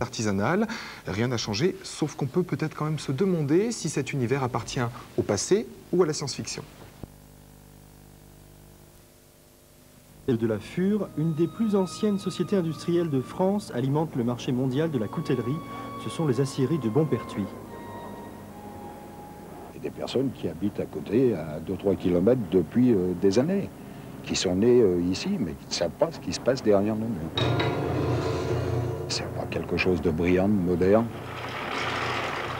artisanale, rien n'a changé, sauf qu'on peut peut-être quand même se demander si cet univers appartient au passé ou à la science-fiction. De la Fure, une des plus anciennes sociétés industrielles de France, alimente le marché mondial de la coutellerie. Ce sont les aciéries de Bompertuis. Il y a des personnes qui habitent à côté, à 2-3 kilomètres depuis des années, qui sont nées ici, mais qui ne savent pas ce qui se passe derrière nous. C'est pas quelque chose de brillant, de moderne.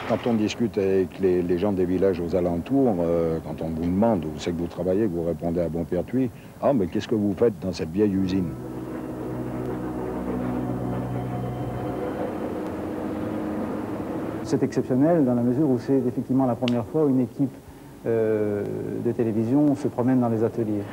Quand on discute avec les gens des villages aux alentours, quand on vous demande où c'est que vous travaillez, vous répondez à Bompertuis, « Ah, mais qu'est-ce que vous faites dans cette vieille usine ?» C'est exceptionnel dans la mesure où c'est effectivement la première fois où une équipe de télévision se promène dans les ateliers.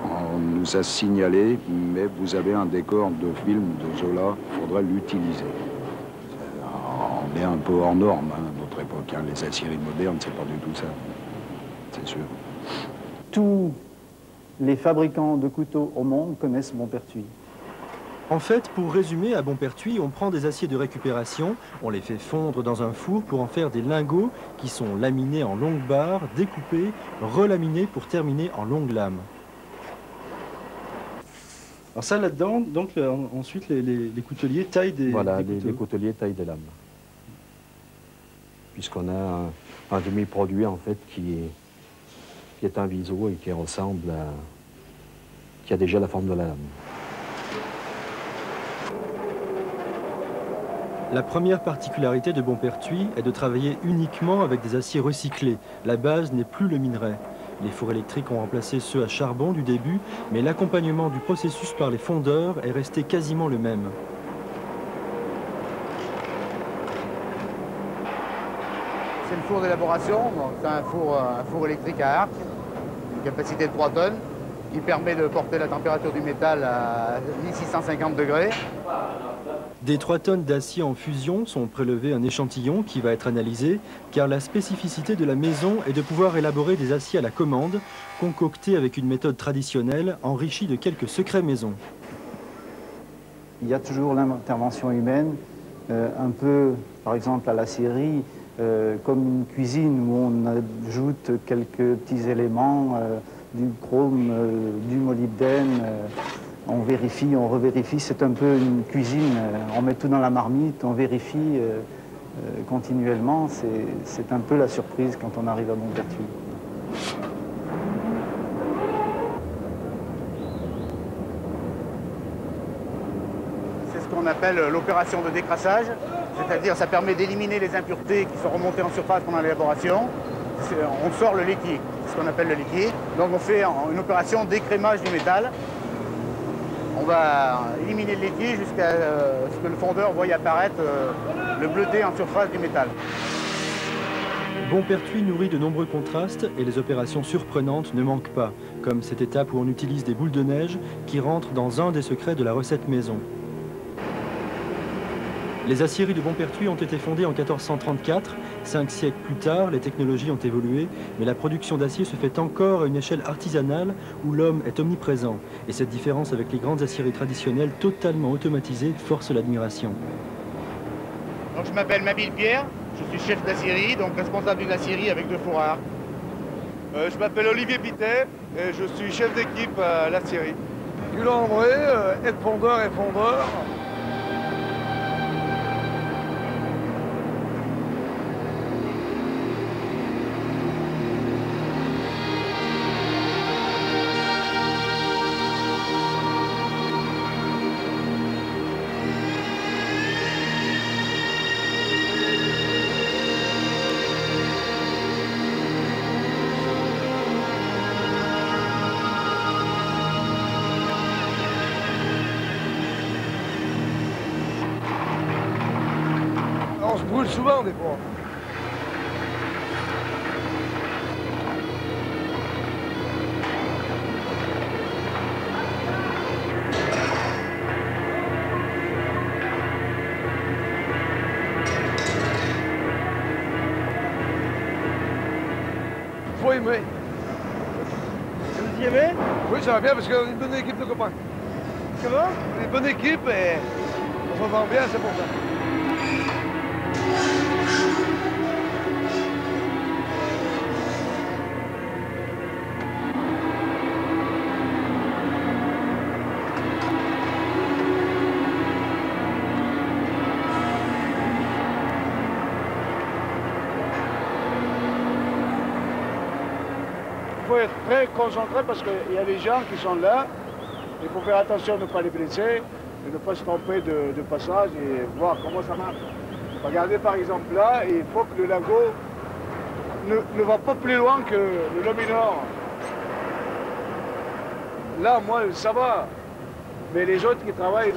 On nous a signalé, mais vous avez un décor de film de Zola, il faudrait l'utiliser. On est un peu hors norme à notre époque. Hein. Les aciéries modernes, c'est pas du tout ça. C'est sûr. Tous les fabricants de couteaux au monde connaissent Bompertuis. En fait, pour résumer, à Bompertuis, on prend des aciers de récupération, on les fait fondre dans un four pour en faire des lingots qui sont laminés en longues barres, découpés, relaminés pour terminer en longues lames. Alors ça, là-dedans, donc ensuite, les couteliers taillent des Voilà, des les couteliers taillent des lames. Puisqu'on a un demi-produit, en fait, qui est un viseau et qui ressemble à... qui a déjà la forme de la lame. La première particularité de Bompertuis est de travailler uniquement avec des aciers recyclés. La base n'est plus le minerai. Les fours électriques ont remplacé ceux à charbon du début, mais l'accompagnement du processus par les fondeurs est resté quasiment le même. C'est le four d'élaboration, c'est un four électrique à arc, une capacité de 3 tonnes, qui permet de porter la température du métal à 1650 degrés. Des 3 tonnes d'acier en fusion sont prélevés un échantillon qui va être analysé, car la spécificité de la maison est de pouvoir élaborer des aciers à la commande, concoctés avec une méthode traditionnelle, enrichie de quelques secrets maison. Il y a toujours l'intervention humaine, un peu, par exemple, à l'acierie, comme une cuisine où on ajoute quelques petits éléments, du chrome, du molybdène, on vérifie, on revérifie, c'est un peu une cuisine, on met tout dans la marmite, on vérifie continuellement, c'est un peu la surprise quand on arrive à Bompertuis. C'est ce qu'on appelle l'opération de décrassage, c'est-à-dire ça permet d'éliminer les impuretés qui sont remontées en surface pendant l'élaboration. On sort le liquide, c'est ce qu'on appelle le liquide. Donc on fait une opération d'écrémage du métal. On va éliminer le liquide jusqu'à ce que le fondeur voie apparaître le bleuté en surface du métal. Bompertuis nourrit de nombreux contrastes et les opérations surprenantes ne manquent pas, comme cette étape où on utilise des boules de neige qui rentrent dans un des secrets de la recette maison. Les aciéries de Bompertuis ont été fondées en 1434. 5 siècles plus tard, les technologies ont évolué, mais la production d'acier se fait encore à une échelle artisanale où l'homme est omniprésent. Et cette différence avec les grandes aciéries traditionnelles totalement automatisées force l'admiration. Donc je m'appelle Mabille Pierre, je suis chef d'aciérie, donc responsable d'une aciérie avec 2 fours à arc. Je m'appelle Olivier Pittet et je suis chef d'équipe à l'aciérie. Guillaume André, aide fondeur et fondeur. On se brûle souvent des fois. ça va bien parce qu'on est une bonne équipe de copains. Comment? On est une bonne équipe et on s'entend bien, c'est pour ça. Il faut être très concentré parce qu'il y a des gens qui sont là. Il faut faire attention de ne pas les blesser, de ne pas se tromper de passage et voir comment ça marche. Regardez par exemple là, il faut que le lago ne va pas plus loin que le Lominor. Là, moi, ça va. Mais les autres qui travaillent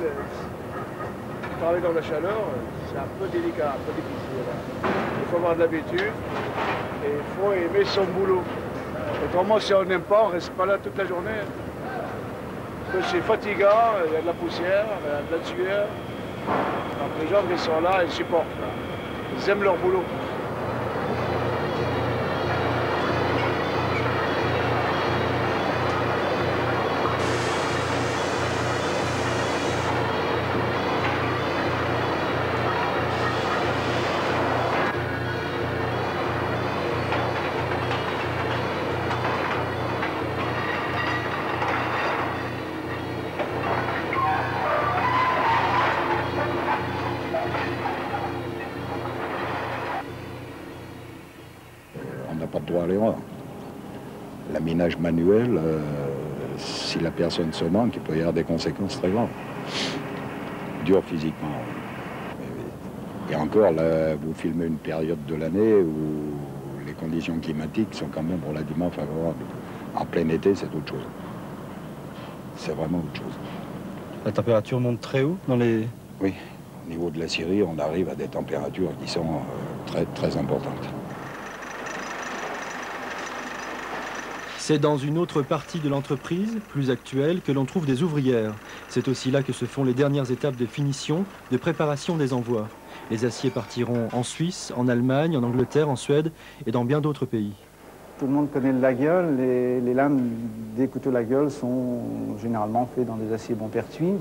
dans la chaleur, c'est un peu délicat, un peu difficile. Il faut avoir de l'habitude et il faut aimer son boulot. Autrement, si on n'aime pas, on ne reste pas là toute la journée. Parce que c'est fatigant, il y a de la poussière, il y a de la sueur. Donc les gens qui sont là, ils supportent. Ils aiment leur boulot. On n'a pas de droit à l'erreur. L'aminage manuel, si la personne se manque, il peut y avoir des conséquences très graves. Dur physiquement. Et encore, là, vous filmez une période de l'année où les conditions climatiques sont quand même relativement favorables. En plein été, c'est autre chose. C'est vraiment autre chose. La température monte très haut dans les... Oui, au niveau de la Syrie, on arrive à des températures qui sont très, très importantes. C'est dans une autre partie de l'entreprise, plus actuelle, que l'on trouve des ouvrières. C'est aussi là que se font les dernières étapes de finition, de préparation des envois. Les aciers partiront en Suisse, en Allemagne, en Angleterre, en Suède et dans bien d'autres pays. Tout le monde connaît le Laguiole. Les lames des couteaux Laguiole sont généralement faits dans des aciers Bonpertuis.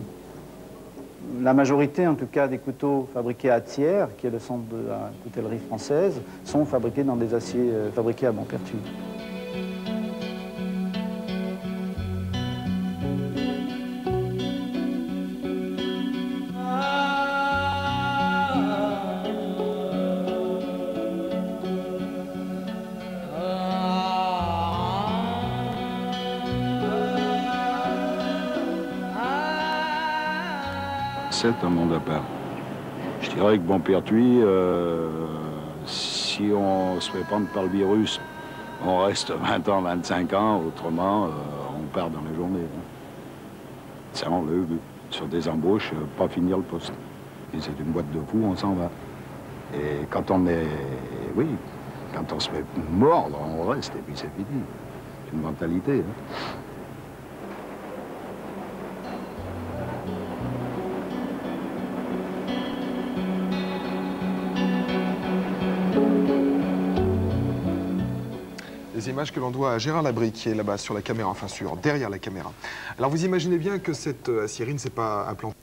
La majorité, en tout cas, des couteaux fabriqués à Thiers, qui est le centre de la coutellerie française, sont fabriqués dans des aciers fabriqués à Bonpertuis. C'est un monde à part. Je dirais que Bonpertuis, si on se fait prendre par le virus, on reste 20 ans, 25 ans, autrement, on part dans la journée. Ça, on l'a vu. Sur des embauches, pas finir le poste. Et c'est une boîte de fous, on s'en va. Et quand on est... Oui, quand on se fait mordre, on reste, et puis c'est fini. C'est une mentalité. Les images que l'on doit à Gérard Labrie, qui est là-bas sur la caméra, enfin derrière la caméra. Alors vous imaginez bien que cette aciérie ne s'est pas implantée.